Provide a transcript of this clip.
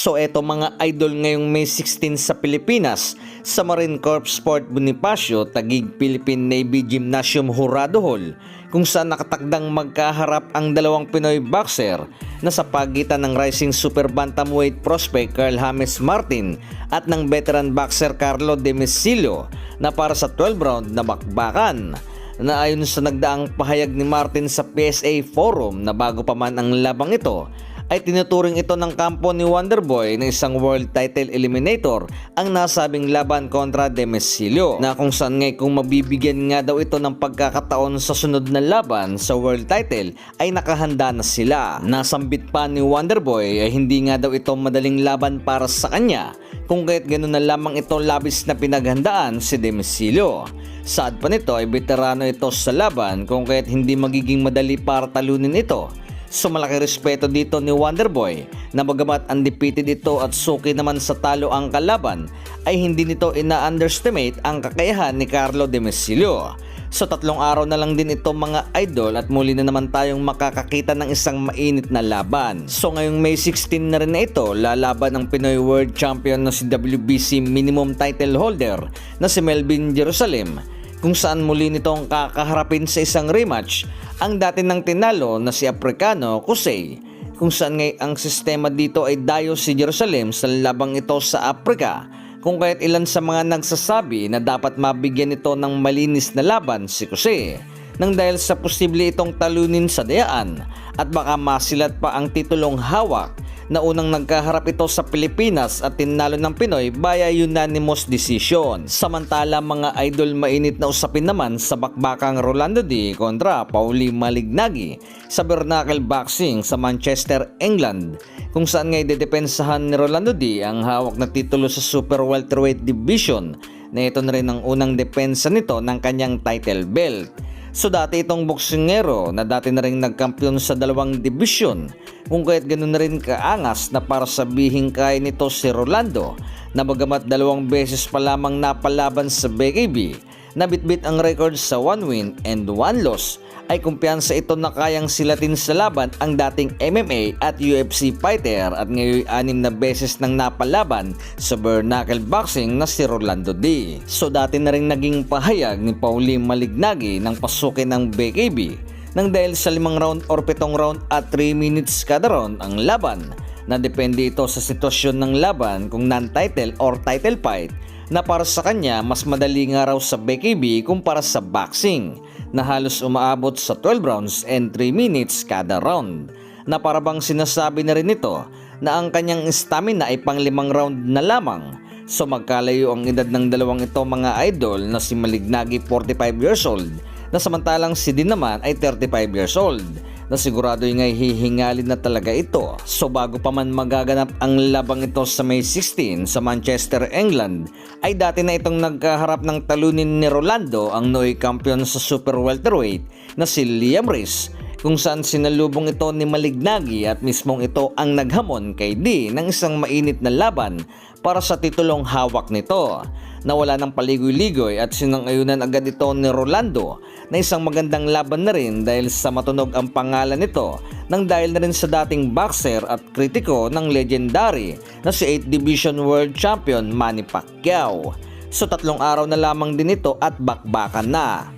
So eto mga idol, ngayong May 16 sa Pilipinas, sa Marine Corps Sport Bonifacio, Taguig Philippine Navy Gymnasium Jurado Hall, kung saan nakatakdang magkaharap ang dalawang Pinoy boxer na sa pagitan ng rising super bantamweight prospect Carl James Martin at ng veteran boxer Carlo Demecillo na para sa 12 round na bakbakan. Na ayon sa nagdaang pahayag ni Martin sa PSA Forum na bago pa man ang labang ito, ay tinuturing ito ng kampo ni Wonderboy na isang world title eliminator ang nasabing laban kontra Demecillo, na kung saan ngay kung mabibigyan nga daw ito ng pagkakataon sa sunod na laban sa world title ay nakahanda na sila. Nasambit pa ni Wonderboy ay hindi nga daw ito madaling laban para sa kanya, kung kaya't ganoon na lamang ito labis na pinaghandaan si Demecillo. Saad pa nito ay veterano ito sa laban, kung kaya't hindi magiging madali para talunin ito. So malaki respeto dito ni Wonderboy na bagamat undefeated ito at suki naman sa talo ang kalaban, ay hindi nito ina-underestimate ang kakayahan ni Carlo Demecillo. So 3 araw na lang din ito mga idol at muli na naman tayong makakakita ng isang mainit na laban. So ngayong May 16 na rin na ito, lalaban ang Pinoy World Champion na si WBC minimum title holder na si Melvin Jerusalem, kung saan muli nitong kakaharapin sa isang rematch ang dati ng tinalo na si Africano Kusei, kung saan ngay ang sistema dito ay dayo si Jerusalem sa labang ito sa Africa, kung kaya't ilan sa mga nagsasabi na dapat mabigyan ito ng malinis na laban si Kusei, nang dahil sa posible itong talunin sa dayaan at baka masilat pa ang titulong hawak na unang nagkaharap ito sa Pilipinas at tinalo ng Pinoy via unanimous decision. Samantala mga idol, mainit na usapin naman sa bakbakang Rolando D kontra Pauli Malignaggi sa Bernacle Boxing sa Manchester, England, kung saan ngay dedepensahan ni Rolando D ang hawak na titulo sa Super Welterweight Division, na ito na rin ang unang depensa nito ng kanyang title belt. So dati itong boksingero na dati na rin nagkampiyon sa 2 dibisyon, kung kaya't ganoon na rin kaangas na para sabihin kaya nito si Rolando na bagamat 2 beses pa lamang napalaban sa BKB, nabitbit ang record sa 1 win and 1 loss, ay kumpiyansa ito na kayang silatin sa laban ang dating MMA at UFC fighter at ngayon 6 na beses nang napalaban sa Bernacle Boxing na si Rolando D. So dati na rin naging pahayag ni Pauli Malignaggi ng pasukin ng BKB nang dahil sa 5 round or 7 round at 3 minutes kada round ang laban, na depende ito sa sitwasyon ng laban kung non-title or title fight, na para sa kanya mas madali nga raw sa BKB kumpara sa boxing na halos umaabot sa 12 rounds and 3 minutes kada round, na para bang sinasabi na rin ito na ang kanyang stamina ay pang 5 round na lamang. So magkalayo ang edad ng dalawang ito mga idol, na si Malignaggi 45 years old na samantalang si Din naman ay 35 years old, na sigurado yung hihingalin na talaga ito. So bago pa man magaganap ang labang ito sa May 16 sa Manchester, England, ay dati na itong nagkaharap ng talunin ni Rolando ang Noy champion sa super welterweight na si Liam Reis, kung saan sinalubong ito ni Malignaggi at mismong ito ang naghamon kay D ng isang mainit na laban para sa titulong hawak nito, na wala ng paligoy-ligoy at sinang-ayunan agad ito ni Rolando na isang magandang laban na rin dahil sa matunog ang pangalan nito, nang dahil na rin sa dating boxer at kritiko ng legendary na si 8th Division World Champion Manny Pacquiao. So 3 araw na lamang din ito at bakbakan na.